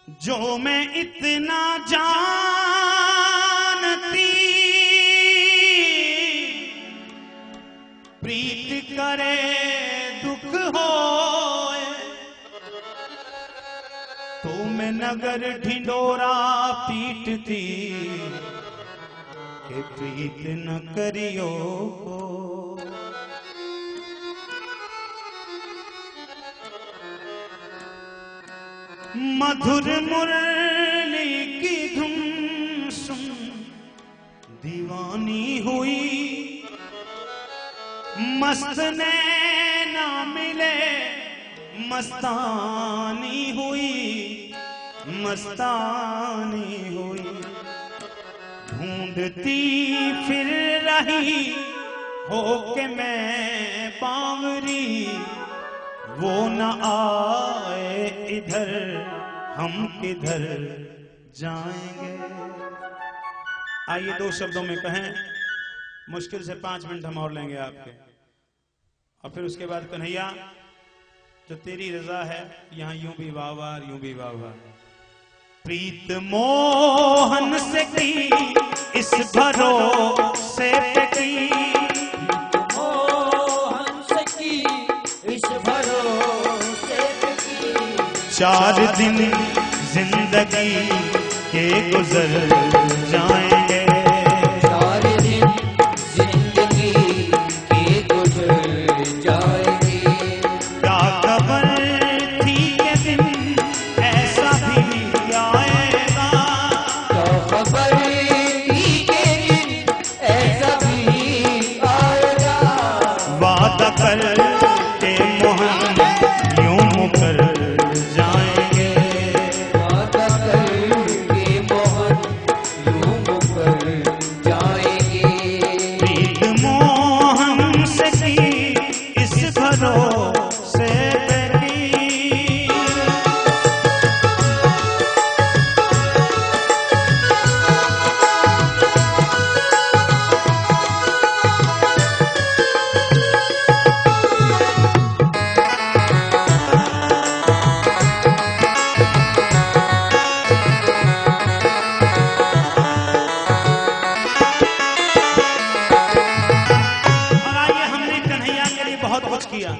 जो मैं इतना जानती प्रीत करे दुख होए, तो मैं नगर ढिंडोरा पीटती के प्रीत न करियो। मधुर मुरली की धुन सुन दीवानी हुई, मस्त नैना मिले मस्तानी हुई, मस्तानी हुई। ढूंढती फिर रही हो के मैं बावरी, वो न आए इधर हम किधर जाएंगे। आइए 2 शब्दों में कहें, मुश्किल से 5 मिनट हम और लेंगे आपके, और फिर उसके बाद कन्हैया जो तेरी रजा है यहाँ यूं भी वाह यूं भी वाह। प्रीत मोहन से की इस भरोसे पे की, मोहन से की इस भरोसे पे की। 4 दिन जिंदगी के गुजर जाएंगे, 4 दिन जिंदगी के गुजर जाएंगे। क्या खबर थी के दिन ऐसा भी आएगा, क्या खबर थी के दिन ऐसा भी आएगा। वादा कर के मोहन यूं मुकर जाएंगे, वादा करके मोहन यूं मुकर जाएंगे। प्रीत मोहन से की इस भरोसे पे की। और आइए, हमने कन्हैया के लिए बहुत कुछ किया।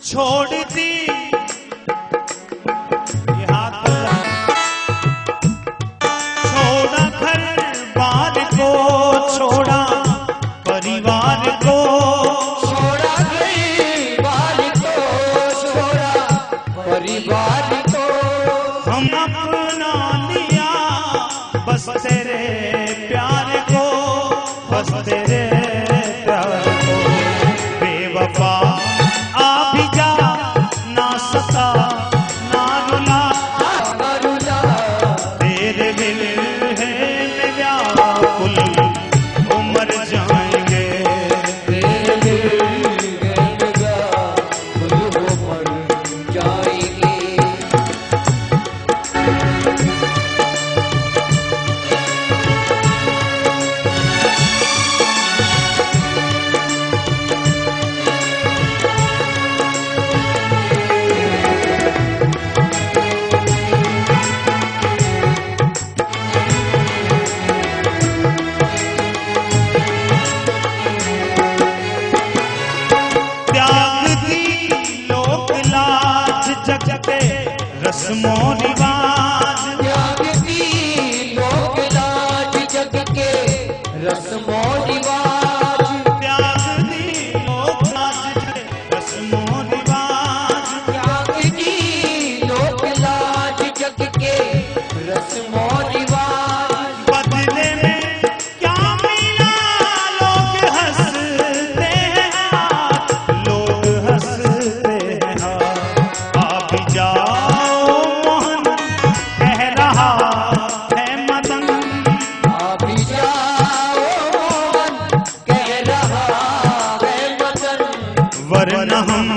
छोड़ दी ये हाथ खुला, छोड़ा घर बार को, छोड़ा परिवार को, छोड़ा परिवार को, छोड़ा परिवार को। हम अपना लिया बस तेरे प्यार को, बस तेरे प्यार को। बेवफा आ भी जा, ना सता ना रुला, रुला तेरे दिल है में व्याकुल उमर जाएंगे। तेरे दिल में लगा गुल हो मर जाएंगे। त्याग दी लोक लाज जग के रस्मों रिवाज, त्याग दी लोक लाज जग के रस्मों रिवाज। त्याग दी लोक लाज जग के रस्मों रिवाज। त्याग दी लोक लाज जग के रस्मों रिवाज। बदले में क्या मिला, लोग हंसते हैं आज, लोग हंसते हैं आज। आप जाओ मोहन कह रहा है मदन, आप जाओ मोहन कह रहा है मदन। वरना हम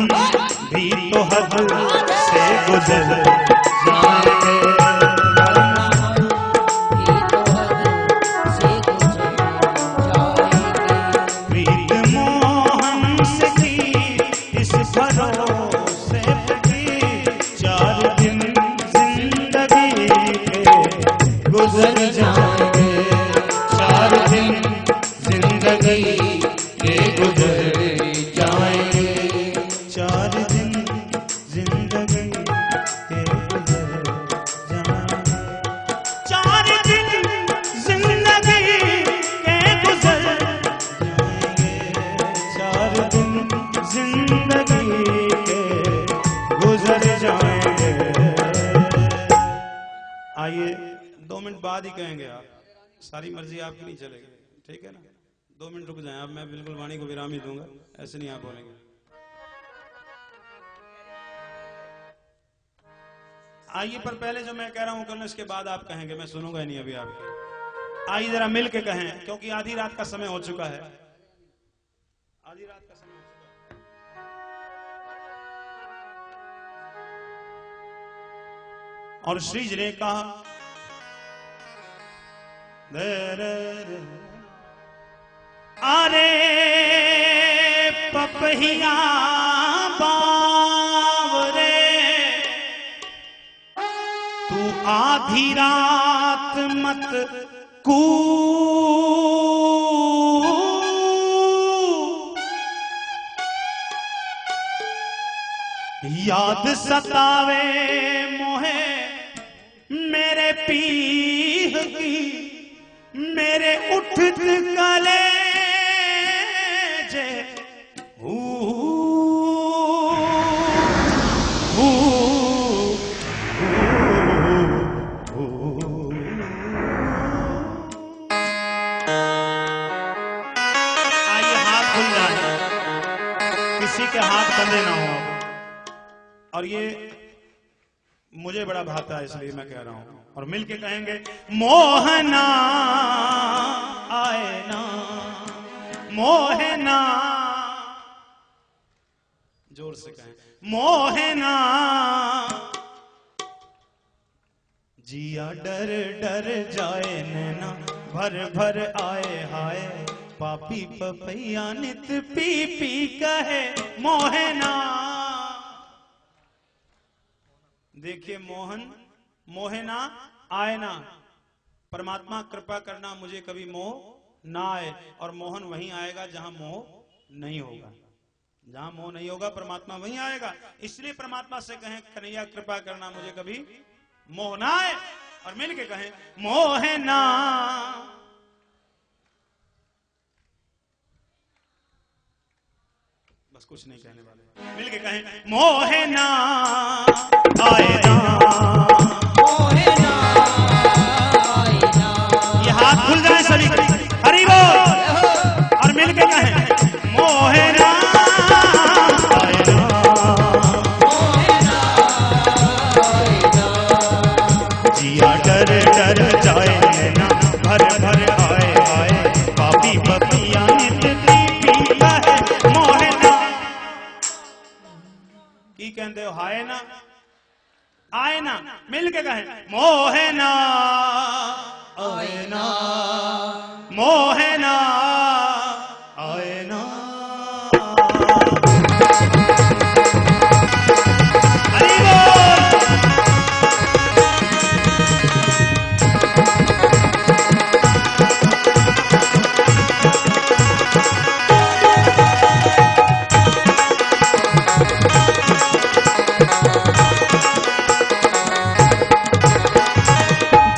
भी तो हद से गुजर जाएंगे। प्रीत मोहन से की इस भरोसे पे की, 4 दिन जिंदगी जाएंगे। आइए 2 मिनट बाद ही कहेंगे आप, सारी मर्जी आपकी नहीं चलेगी, ठीक है ना? 2 मिनट रुक जाएं, अब मैं बिल्कुल वाणी को विराम ही दूंगा, ऐसे नहीं आप बोलेंगे। आइए, पर पहले जो मैं कह रहा हूं करना, इसके बाद आप कहेंगे, मैं सुनूंगा ही नहीं अभी आपके। आइए जरा मिल के कहें, क्योंकि आधी रात का समय हो चुका है, आधी रात का समय हो चुका है। और श्री जी ने कहा अरे पपहिया बावरे तू आधी रात मत कू याद सतावे मोहे मेरे पीह की मेरे उठत कलेजे आइए हाथ खुल जाए, किसी के हाथ बंधे ना हो। और ये मुझे बड़ा भाता है इसलिए मैं कह रहा हूं, और मिलके कहेंगे मोहना आए ना, मोहना, जोर से कहें मोहना। जिया डर डर जाए नैना भर भर आए हाय, पापी पपैया नित पी पी कहे मोहना। देखिए मोहन, मोहना आए ना, परमात्मा कृपा करना मुझे कभी मोह ना आए, और मोहन वहीं आएगा जहां मोह नहीं होगा, जहां मोह नहीं होगा परमात्मा वहीं आएगा। इसलिए परमात्मा से कहें कन्हैया कृपा करना मुझे कभी मोह ना आए, और मिलके कहें मोहना। बस कुछ नहीं कहने वाले, मिलके कहें मोहना आए ना, मोहना आए ना। ये हाथ खुल जाए सभी, हरि बोल, और मिलके कहें मोहना आए ना, मोहना आए ना। जिया डर डर जाए ना भर भर आए आए, पापी पपिया नित पी पी कहे मोहना। की कहते हो हाय ना आए ना, मिलके कहें मोहना आए ना, मोहना आए ना। हरि बोल।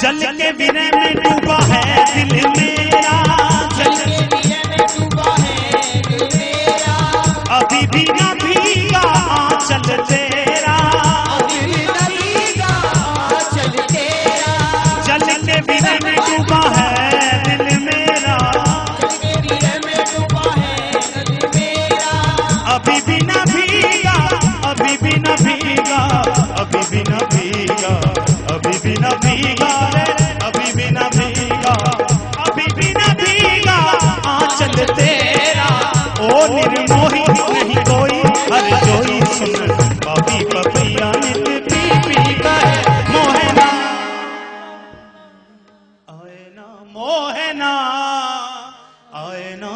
जल के विनय में डूबा है दिल मेरा, जल के विनय में डूबा है दिल मेरा, अभी भी न भीगा आंचल तेरा, अभी भी न भीगा आंचल तेरा। जल के विनय में डूबा है दिल मेरा, जल के विनय में डूबा है दिल मेरा, अभी भी न भीगा, अभी भी न भीगा, अभी भी न भीगा, अभी भी न भीगा रे, अभी भी न भीगा, अभी भी न भीगा आंचल तेरा। ओ निर्मोही नहीं कोई हर जोई सुन, पापी पपिया नित पी पी कहे मोहना आए ना, मोहना आए ना।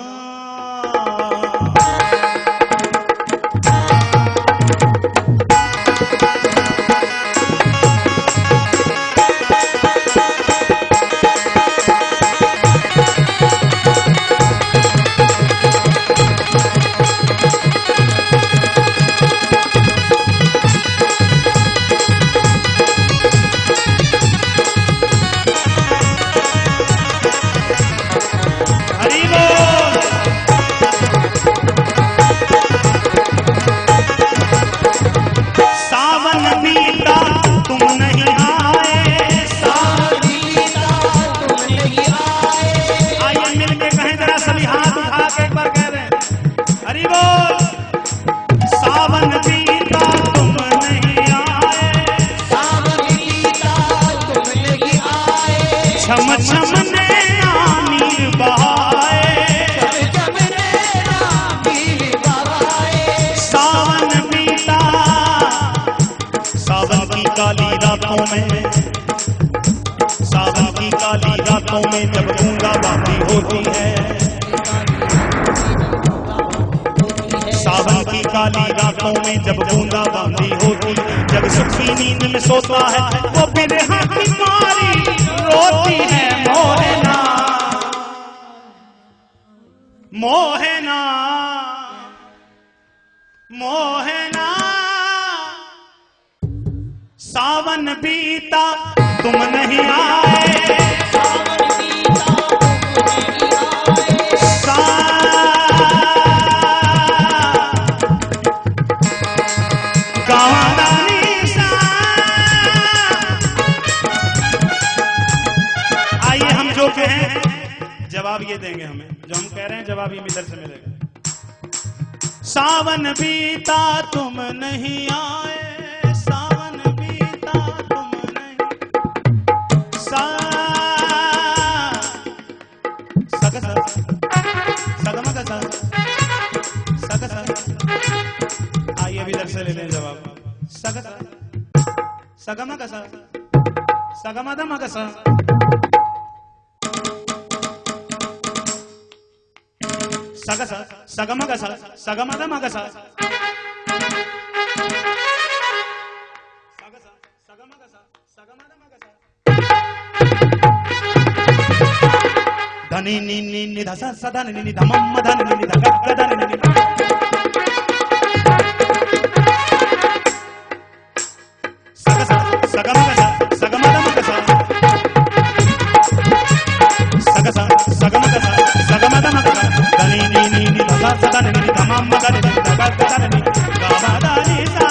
काली रातों में, सावन की काली रातों में जब बूंदाबांदी होती है, सावन की काली रातों में जब बूंदाबांदी होती, जब सुखी नींद में सोता है वो बिरहा की मारी रोती है। मोहना मोहना मोहना सावन बीता तुम नहीं आए, आइए हम जो कहें जवाब ये देंगे, हमें जो हम कह रहे हैं जवाब ये इधर से मिलेगा। सावन बीता तुम नहीं आए, सावन बीता तुम नहीं, आइए अभी इधर से ले लें जवाब। सगमा कसा सगमा मगसा सगसा सगमा कसा सगमा मगसा धनी नी नी नी धसा सदा नी नी धमम धन नी धग गदन नी सगसा सगमा कसा सगमा मगसा सगसा सगमा कसा सगमा मगसा धनी नी नी नी धसा सदा नी नी धमम धन नी धग गदन नी गावा नी सा।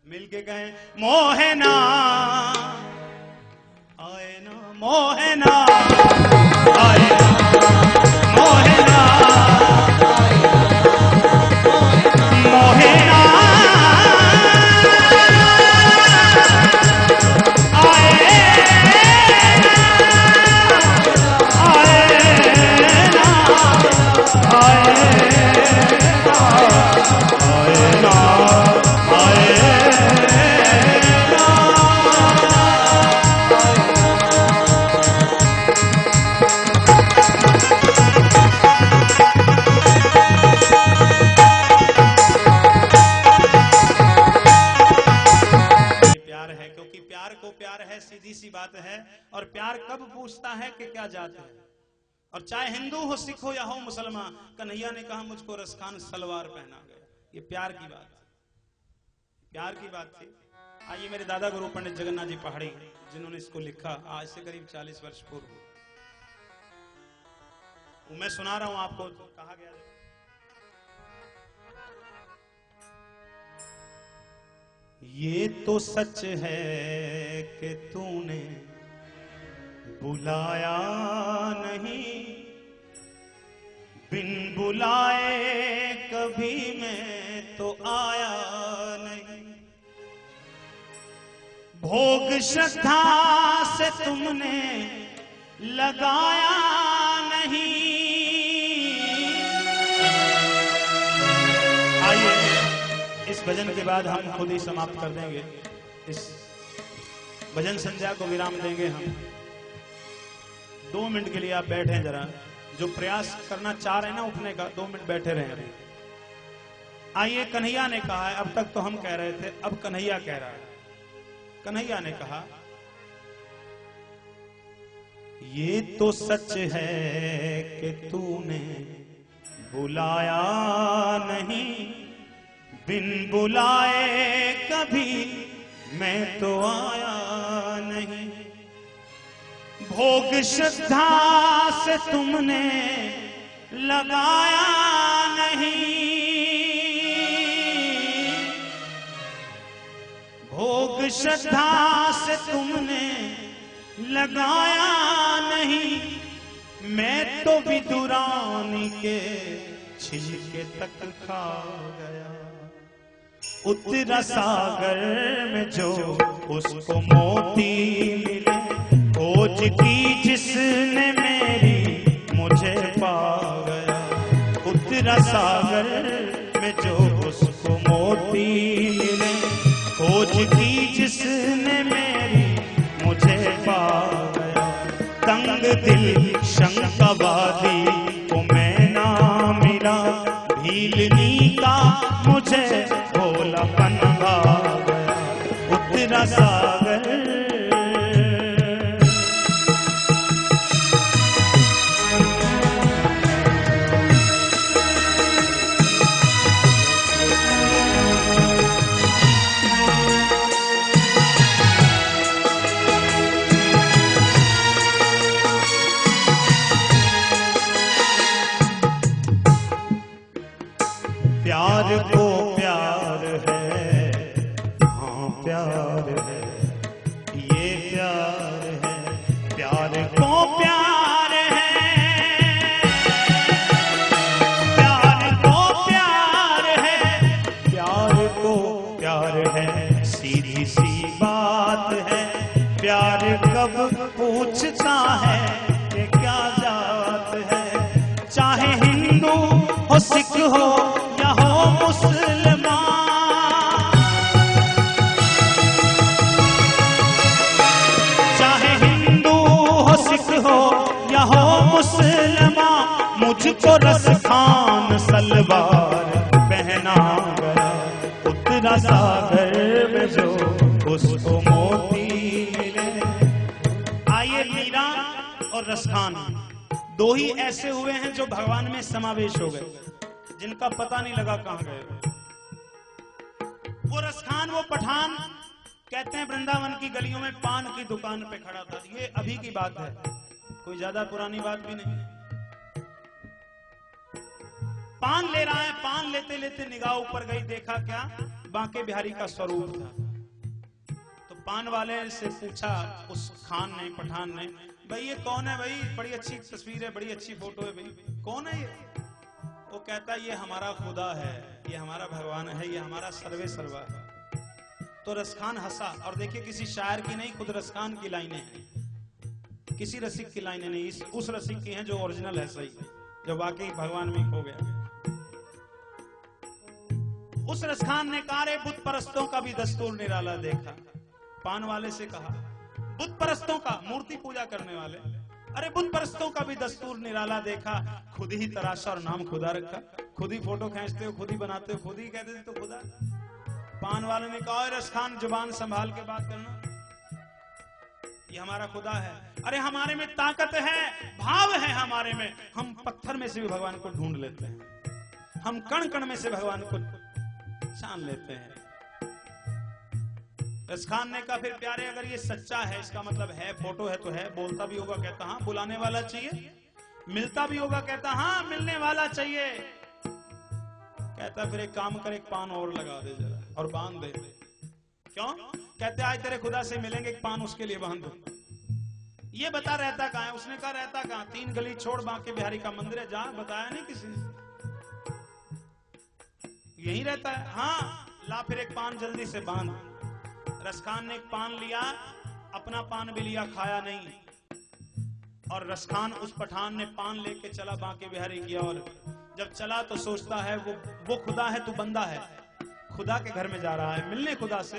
मिलके कहें मोहना आए ना, मोहना आए ना, मोहना मोहना सीधी सी बात है। और प्यार कब पूछता है कि क्या जात है, और चाहे हिंदू हो, सिख हो या हो मुसलमान, कन्हैया ने कहा मुझको रसखान सलवार पहना गया। ये प्यार की बात, प्यार की बात थी। आइए मेरे दादा गुरु पंडित जगन्नाथ जी पहाड़ी जिन्होंने इसको लिखा आज से करीब 40 वर्ष पूर्व, मैं सुना रहा हूं आपको। कहा गया ये तो सच है कि तूने बुलाया नहीं, बिन बुलाए कभी मैं तो आया नहीं। भोग श्रद्धा से तुमने लगाया नहीं। आइए इस भजन के बाद हम खुद ही समाप्त कर देंगे, इस भजन संध्या को विराम देंगे हम। 2 मिनट के लिए आप बैठे जरा, जो प्रयास करना चाह रहे हैं ना उठने का, 2 मिनट बैठे रहे। आइए, कन्हैया ने कहा है, अब तक तो हम कह रहे थे, अब कन्हैया कह रहा है। कन्हैया ने कहा ये तो सच है कि तूने बुलाया नहीं, बिन बुलाए कभी मैं तो आया नहीं। भोग श्रद्धा से तुमने लगाया नहीं, भोग श्रद्धा से तुमने लगाया नहीं। मैं तो विदुरानी के छिलके तक खा गया। उतरा सागर में जो उसको मोती मिले, खोज की जिसने मेरी मुझे पा गया। उतरा सागर में जो उसको मोती मिले, खोज की जिसने मेरी मुझे पा गया। तंग दिल शंकावादी को मैं ना मिला, भीलनी का मुझे भोलापन आ गया। उतरा सागर प्यार को प्यार है, हाँ प्यार है, ये प्यार है। प्यार को प्यार है, प्यार को प्यार है, प्यार को प्यार है। सीधी सी बात है, प्यार कब पूछता है कि क्या जात है। चाहे हिंदू हो, सिख हो या हो मुसलमान, चाहे हिंदू हो, सिख हो या हो मुसलमान, मुझको रसखान सलवार पहना गया। उतरा सागर में जो उसको मोती मिले। आइए, मीरा और रसखान दो ही ऐसे हुए हैं जो भगवान में समावेश हो गए, जिनका पता नहीं लगा कहां गए। वो रसखान, वो पठान, कहते हैं वृंदावन की गलियों में पान की दुकान पे खड़ा था। ये अभी की बात है, कोई ज्यादा पुरानी बात भी नहीं। पान ले रहा है, पान लेते लेते निगाह ऊपर गई, देखा क्या, बांके बिहारी का स्वरूप था। तो पान वाले से पूछा उस खान ने, पठान ने, भाई ये कौन है भाई, बड़ी अच्छी तस्वीर है, बड़ी अच्छी फोटो है भाई, कौन है ये? वो कहता है ये हमारा खुदा है, ये हमारा भगवान है, ये हमारा सर्वे सर्वा है। तो रसखान हंसा, और देखिए किसी शायर की नहीं, खुद रसखान की लाइनें हैं, किसी रसिक की लाइनें नहीं, उस रसिक की हैं जो ओरिजिनल है, सही, जो वाकई भगवान में खो गया। उस रसखान ने कहा, रे बुत परस्तों का भी दस्तूर निराला देखा। पान वाले से कहा, बुत परस्तों का, मूर्ति पूजा करने वाले, अरे बुत परस्तों का भी दस्तूर निराला देखा। खुद ही तराशा और नाम खुदा रखा, खुद ही फोटो खींचते हो, खुद ही बनाते हो, खुद ही कहते थे तो खुदा। पान वाले ने कहा, रसखान जुबान संभाल के बात करना, ये हमारा खुदा है। अरे हमारे में ताकत है, भाव है हमारे में, हम पत्थर में से भी भगवान को ढूंढ लेते हैं, हम कण कण में से भगवान को छान लेते हैं। रसखान ने कहा, फिर प्यारे अगर ये सच्चा है, इसका मतलब है, फोटो है तो है, बोलता भी होगा, कहता हाँ बुलाने वाला चाहिए, मिलता भी होगा, कहता हाँ मिलने वाला चाहिए। कहता फिर एक काम कर, एक पान और लगा दे जरा और बांध दे। क्यों? कहते आज तेरे खुदा से मिलेंगे, एक पान उसके लिए बांध दो। ये बता रहता कहाँ है? उसने कहा रहता कहाँ, 3 गली छोड़ बांके बिहारी का मंदिर है, जहां बताया नहीं किसी ने, यही रहता है। हाँ ला फिर एक पान जल्दी से बांध। रसखान ने एक पान लिया, अपना पान भी लिया, खाया नहीं, और रसखान उस पठान ने पान लेके चला बांके बिहारी की ओर। जब चला तो सोचता है वो खुदा है, तू बंदा है, खुदा के घर में जा रहा है मिलने खुदा से।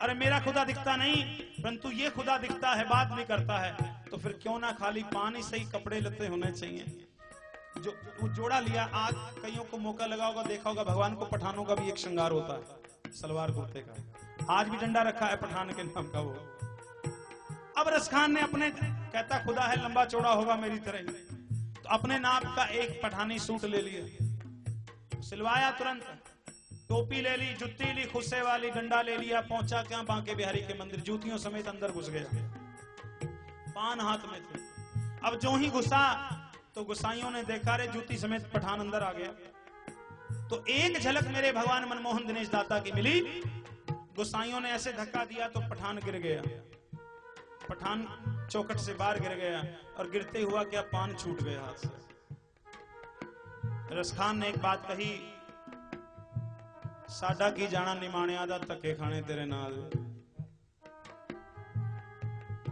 अरे मेरा खुदा दिखता नहीं, परंतु ये खुदा दिखता है, बात भी करता है, तो फिर क्यों ना खाली पान ही सही, कपड़े लते होने चाहिए। जो वो जोड़ा लिया, आज कईयों को मौका लगा होगा, देखा होगा, भगवान को पठानों का भी एक श्रृंगार होता है, सलवार कुर्ते का, आज भी डंडा रखा है पठान के नाम का वो। अब रस खान ने अपने, कहता खुदा है लंबा चौड़ा होगा मेरी तरह, तो अपने नाप का एक पठानी सूट ले लिया, सिलवाया तुरंत, टोपी ले ली, जुत्ती ली, खुस्से वाली, डंडा ले लिया, पहुंचा क्या बांके बिहारी के मंदिर, जूतियों समेत अंदर घुस गया, पान हाथ में थे। अब जो ही घुसा तो गुसाइयों ने देखा, रे जूती समेत पठान अंदर आ गया। तो एक झलक मेरे भगवान मनमोहन दिनेश दाता की मिली, गुसाइयों ने ऐसे धक्का दिया तो पठान गिर गया, पठान चौखट से बाहर गिर गया, और गिरते हुआ क्या पान छूट गया हाथ से। रस खान ने एक बात कही, साडा की जाना निमाणिया दा धक्के खाने तेरे नाल,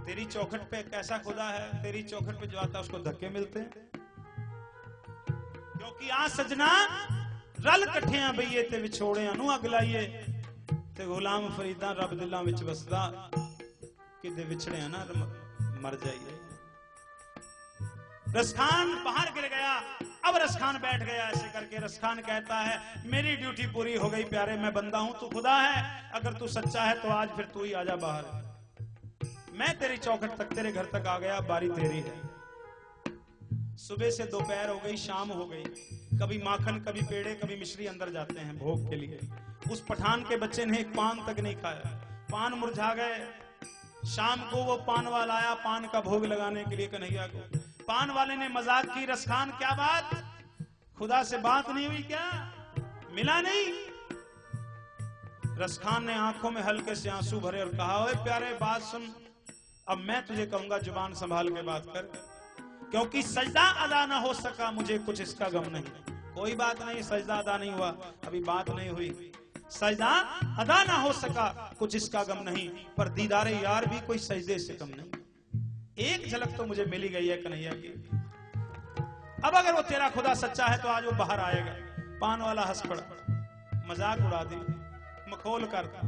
तेरी चौखट पे कैसा खुदा है, तेरी चौखट पे जो आता उसको धक्के मिलते हैं, क्योंकि आ सजना रल कट्ठियां बईए ते विछोड़ियां नू अग लाइए, ते गुलाम फरीदा रब दिलां विच वसदा, किदे विछड़े ना मर जाइए। रसखान बाहर गिर गया। अब रसखान बैठ गया ऐसे करके। रसखान कहता है मेरी ड्यूटी पूरी हो गई प्यारे, मैं बंदा हूं, तू खुदा है, अगर तू सच्चा है तो आज फिर तू ही आजा बाहर, मैं तेरी चौखट तक, तेरे घर तक आ गया, बारी तेरी है। सुबह से दोपहर हो गई, शाम हो गई, कभी माखन, कभी पेड़े, कभी मिश्री अंदर जाते हैं भोग के लिए। उस पठान के बच्चे ने एक पान तक नहीं खाया, पान मुरझा गए। शाम को वो पान वाला आया पान का भोग लगाने के लिए कन्हैया को। पान वाले ने मजाक की, रसखान क्या बात, खुदा से बात नहीं हुई क्या, मिला नहीं? रसखान ने आंखों में हल्के से आंसू भरे और कहा, ओए प्यारे बात सुन, अब मैं तुझे कहूंगा जुबान संभाल के बात कर, क्योंकि सजदा अदा ना हो सका मुझे कुछ इसका गम नहीं। कोई बात नहीं, सजदा अदा नहीं हुआ, अभी बात नहीं हुई, सजदा अदा ना हो सका कुछ इसका गम नहीं, पर दीदारे यार भी कोई सजदे से कम नहीं। एक झलक तो मुझे मिली गई है कन्हैया की। अब अगर वो तेरा खुदा सच्चा है तो आज वो बाहर आएगा। पान वाला हंस पड़ा, मजाक उड़ा दी, मखौल करता।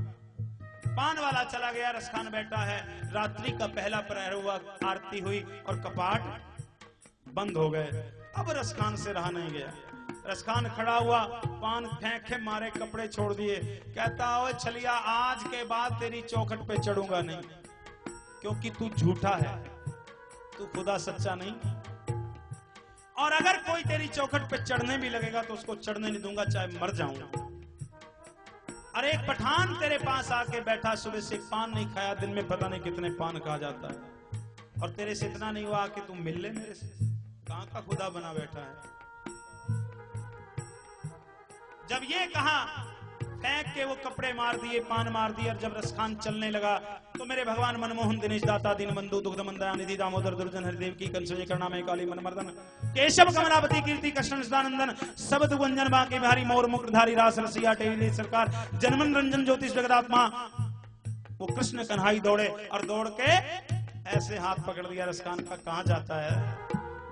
पान वाला चला गया, रसखान बैठा है। रात्रि का पहला प्रहर हुआ, आरती हुई और कपाट बंद हो गए। अब रसखान से रहा नहीं गया। रसखान खड़ा हुआ, पान फेंके मारे, कपड़े छोड़ दिए, कहता ओए छलिया, आज के बाद तेरी चौखट पे चढ़ूंगा नहीं, क्योंकि तू झूठा है, तू खुदा सच्चा नहीं, और अगर कोई तेरी चौखट पे चढ़ने भी लगेगा तो उसको चढ़ने नहीं दूंगा, चाहे मर जाऊंगा। अरे एक पठान तेरे पास आके बैठा, सुबह से पान नहीं खाया, दिन में पता नहीं कितने पान खा जाता है, और तेरे से इतना नहीं हुआ कि तू मिल ले मेरे से, कहां का खुदा बना बैठा है। जब ये कहा, फेंक के वो कपड़े मार दिए, पान मार दिए, और जब रसखान चलने लगा तो मेरे भगवान मनमोहन दिनेश दाता दीन बंधु दुग्ध मंदया निधि दामोदर दुर्जन हरिदेव की कंसोजे करना में काली मनमर्दन केशव कमलापति कीर्ति कृष्ण सदानंदन सबद गुंजन बांके बिहारी मोर मुकुटधारी रास रसिया टेली सरकार जनमन रंजन ज्योतिष जगदात्मा। वो कृष्ण कन्हाई दौड़े, और दौड़ के ऐसे हाथ पकड़ दिया रसखान का, कहां जाता है,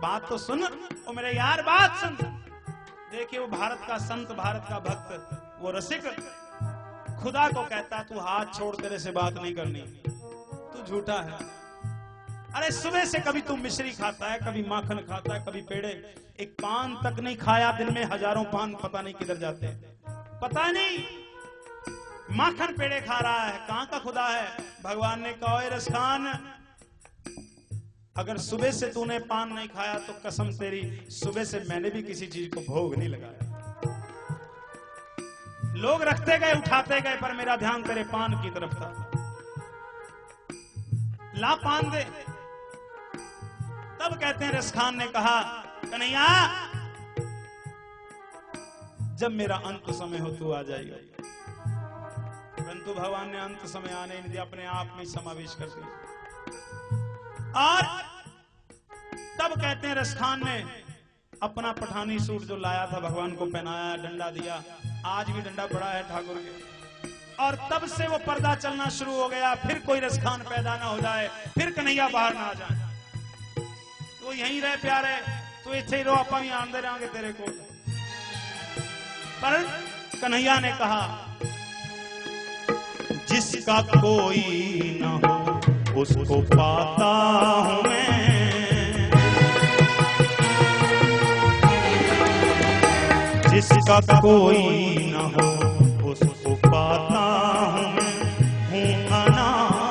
बात तो सुन, ओ मेरे यार बात सुन। देखिए वो भारत का संत, भारत का भक्त, वो रसिक खुदा को कहता तू हाथ छोड़, तेरे से बात नहीं करनी, तू झूठा है। अरे सुबह से कभी तू मिश्री खाता है, कभी माखन खाता है, कभी पेड़े, एक पान तक नहीं खाया, दिन में हजारों पान पता नहीं किधर जाते हैं, पता नहीं, माखन पेड़े खा रहा है, कहां का खुदा है। भगवान ने कहा रसखान, अगर सुबह से तूने पान नहीं खाया तो कसम तेरी, सुबह से मैंने भी किसी चीज को भोग नहीं लगाया। लोग रखते गए, उठाते गए, पर मेरा ध्यान तेरे पान की तरफ था। ला पान दे। तब कहते हैं रसखान ने कहा, कन्हैया जब मेरा अंत समय हो तू आ जाएगा। परंतु भगवान ने अंत समय आने नहीं दिया, अपने आप में समावेश कर दिया। और तब कहते हैं रसखान ने अपना पठानी सूट जो लाया था भगवान को पहनाया, डंडा दिया, आज भी डंडा पड़ा है ठाकुर के। और तब से वो पर्दा चलना शुरू हो गया, फिर कोई रसखान पैदा ना हो जाए, फिर कन्हैया बाहर ना आ जाए। तो यहीं रहे प्यारे, तो इथे ही रहो, अपा भी आंदे रहेंगे तेरे को। पर कन्हैया ने कहा, जिसका कोई ना हो उसको पाता हूं मैं, जिसका कोई ना हो उसको पाता हूं अनाथ।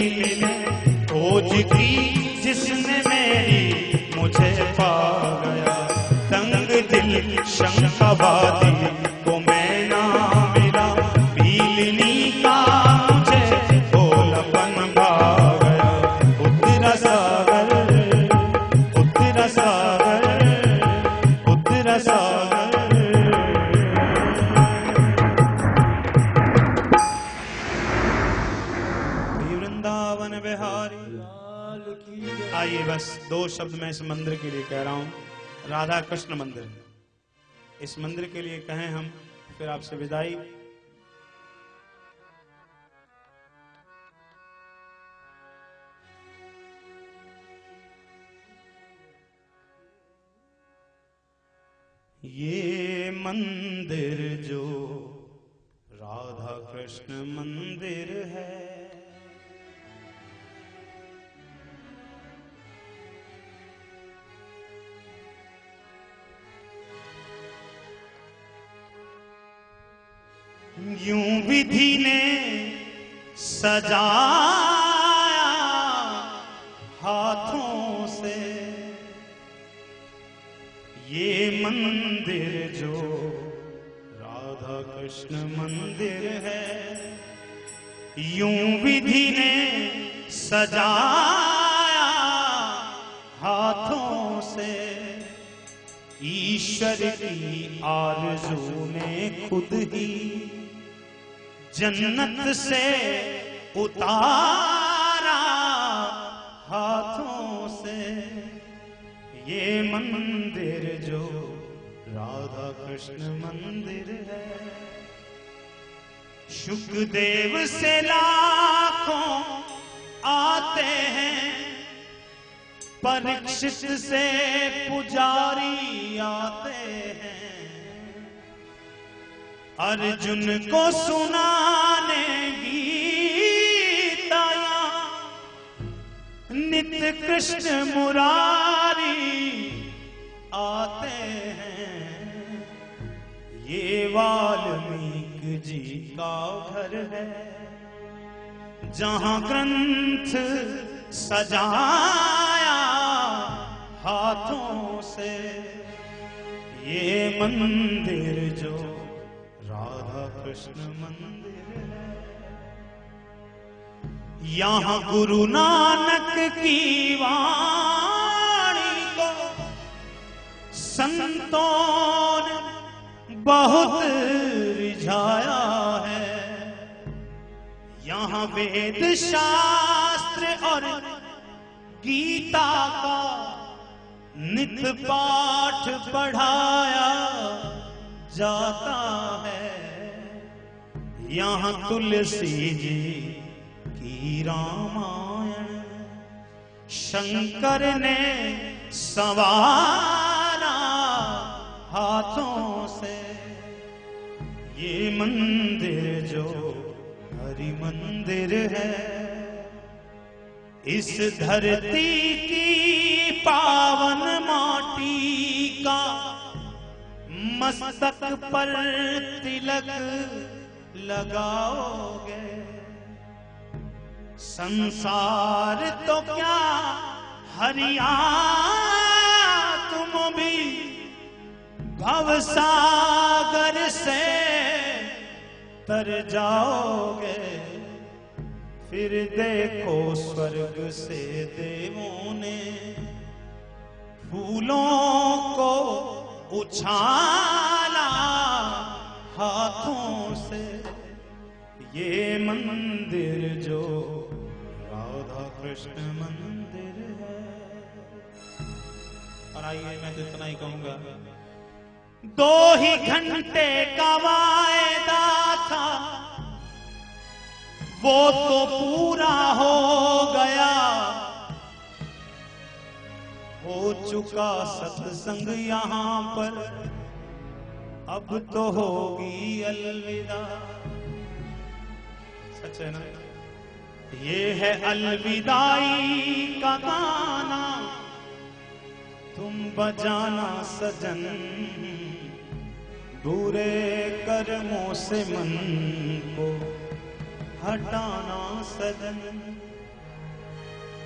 मिले, खोज की जिसने मेरी मुझे पा गया। तंग दिल शंकावादी को मैं ना मिला, पीलनी का मुझे भोलापन भा गया। उतरा सागर, उतरा सागर, उतरा सागर। वृंदावन बिहारी। आइए बस 2 शब्द मैं इस मंदिर के लिए कह रहा हूं, राधा कृष्ण मंदिर। इस मंदिर के लिए कहें हम, फिर आपसे विदाई। ये मंदिर जो राधा कृष्ण मंदिर है, यूं विधि ने सजाया हाथों से। ये मंदिर जो राधा कृष्ण मंदिर है, यूं विधि ने सजाया हाथों से। ईश्वर की आरज़ू ने खुद ही जन्नत से उतारा हाथों से। ये मंदिर जो राधा कृष्ण मंदिर है, शुकदेव से लाखों आते हैं, परीक्षित से पुजारी आते हैं। अर्जुन को सुनाने गीताया, नित्य कृष्ण मुरारी आते हैं। ये वाल्मीकि जी का घर है, जहां ग्रंथ सजाया हाथों से। ये मंदिर जो राधा कृष्ण मंदिर है, यहाँ गुरु नानक की वाणी को संतों ने बहुत रिझाया है। यहाँ वेद शास्त्र और गीता का नित पाठ पढ़ाया जाता है। यहाँ तुलसी जी की रामायण शंकर ने संवारा हाथों से। ये मंदिर जो हरि मंदिर है, इस धरती की पावन माटी का मस्तक पर तिलक लगाओगे। संसार तो क्या हरिया तुम भी भवसागर से तर जाओगे। फिर देखो स्वर्ग से देवों ने फूलों को उछाला हाथों से। ये मंदिर जो राधा कृष्ण मंदिर है। और आइए मैं तो इतना ही कहूंगा, 2 ही घंटे का वायदा था, वो तो पूरा हो गया। हो चुका सत्संग यहाँ पर, अब तो होगी अलविदा। सच है ना? ये है अलविदाई का गाना, तुम बजाना सजन, बुरे कर्मों से मन को हटाना सजन।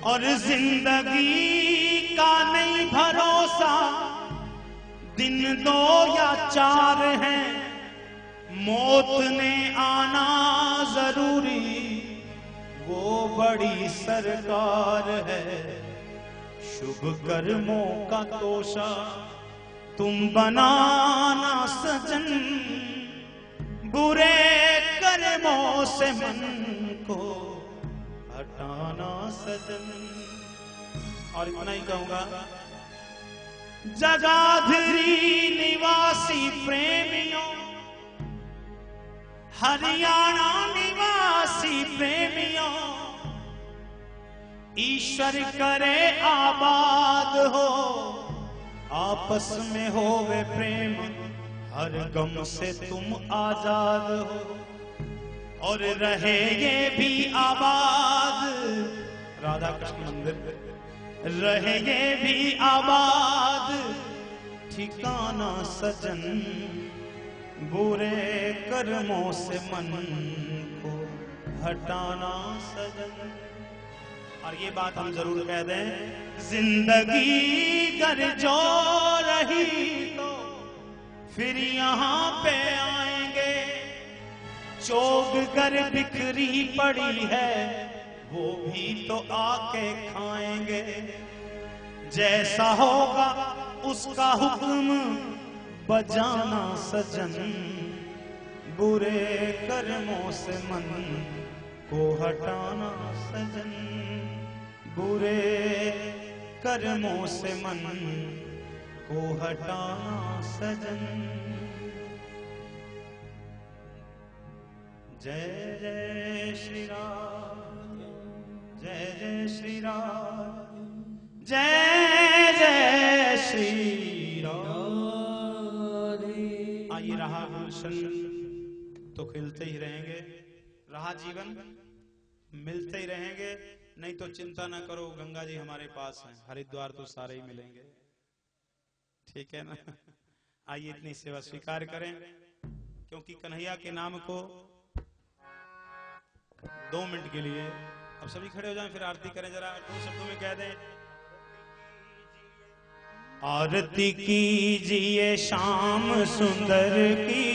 और जिंदगी का नहीं भरोसा, दिन 2 या 4 हैं, मौत ने आना जरूरी, वो बड़ी सरकार है। शुभ कर्मों का तोशा तुम बनाना सजन, बुरे कर्मों से मन को हटाना सजन। और इतना ही कहूंगा, जगाधरी निवासी प्रेमियों, हरियाणा निवासी प्रेमियों, ईश्वर करे आबाद हो, आपस में हो वे प्रेम, हर गम से तुम आजाद हो। और रहे ये भी आबाद, राधा कृष्ण मंदिर रहे ये भी आबाद, ठिकाना सजन, बुरे कर्मों से मन को हटाना सजन। और ये बात हम जरूर कह दें, जिंदगी गर जो रही तो फिर यहाँ पे आएंगे, चोग गर बिखरी पड़ी है, वो भी तो आके खाएंगे। जैसा होगा उसका हुक्म बजाना सजन, बुरे कर्मों से मन को हटाना सजन, बुरे कर्मों से मन को हटाना सजन। जय जय श्री राम, जय जय श्री राम, जय जय श्री राम। आइए, रहा गुलशन तो खिलते ही रहेंगे, रहा जीवन मिलते ही रहेंगे। नहीं तो चिंता ना करो, गंगा जी हमारे पास हैं, हरिद्वार तो सारे ही मिलेंगे, ठीक है ना। आइए इतनी सेवा स्वीकार करें, क्योंकि कन्हैया के नाम को 2 मिनट के लिए, अब सभी खड़े हो जाएं, फिर आरती करें। जरा 2 शब्दों में कह दें, आरती कीजिए श्याम सुंदर की,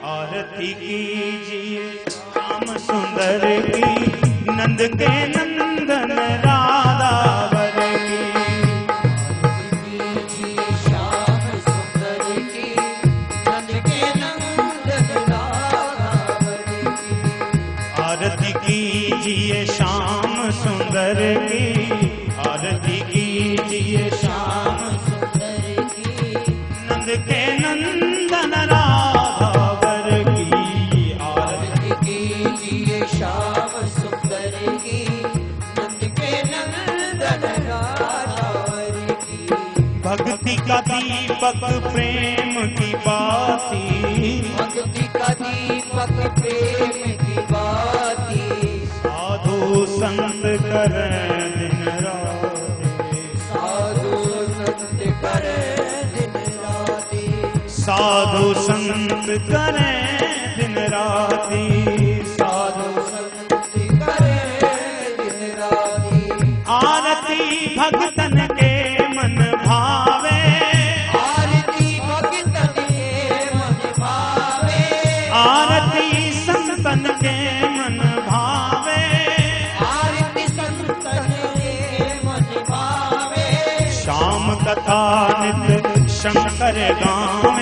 आरती कीजिए श्याम सुंदर की, नंद के नंदन राधा वर की। आरती कीजिए श्याम सुंदर की, नंद के नंदन राधा वर की। आरती कीजिए श्याम सुंदर की, आरती कीजिए श्याम सुंदर की, नंद के नंदन राधा वर की। आरती कीजिए श्याम सुंदर की, नंद के नंदन राधा वर की। भक्ति का दीपक प्रेम की बाती, भक्ति का दीपक प्रेम की बाती, साधु संत करें दिन राती, साधु संत करें दिन राती, साधु संत करें दिन राती, साधु संत करें दिन राती। आरती भक्तन के मन भावे, आरती भक्तन के मन भावे, आरती संतन के मन भावे, आरती संतन के मन भावे। श्याम कथा नित शंकर गाँव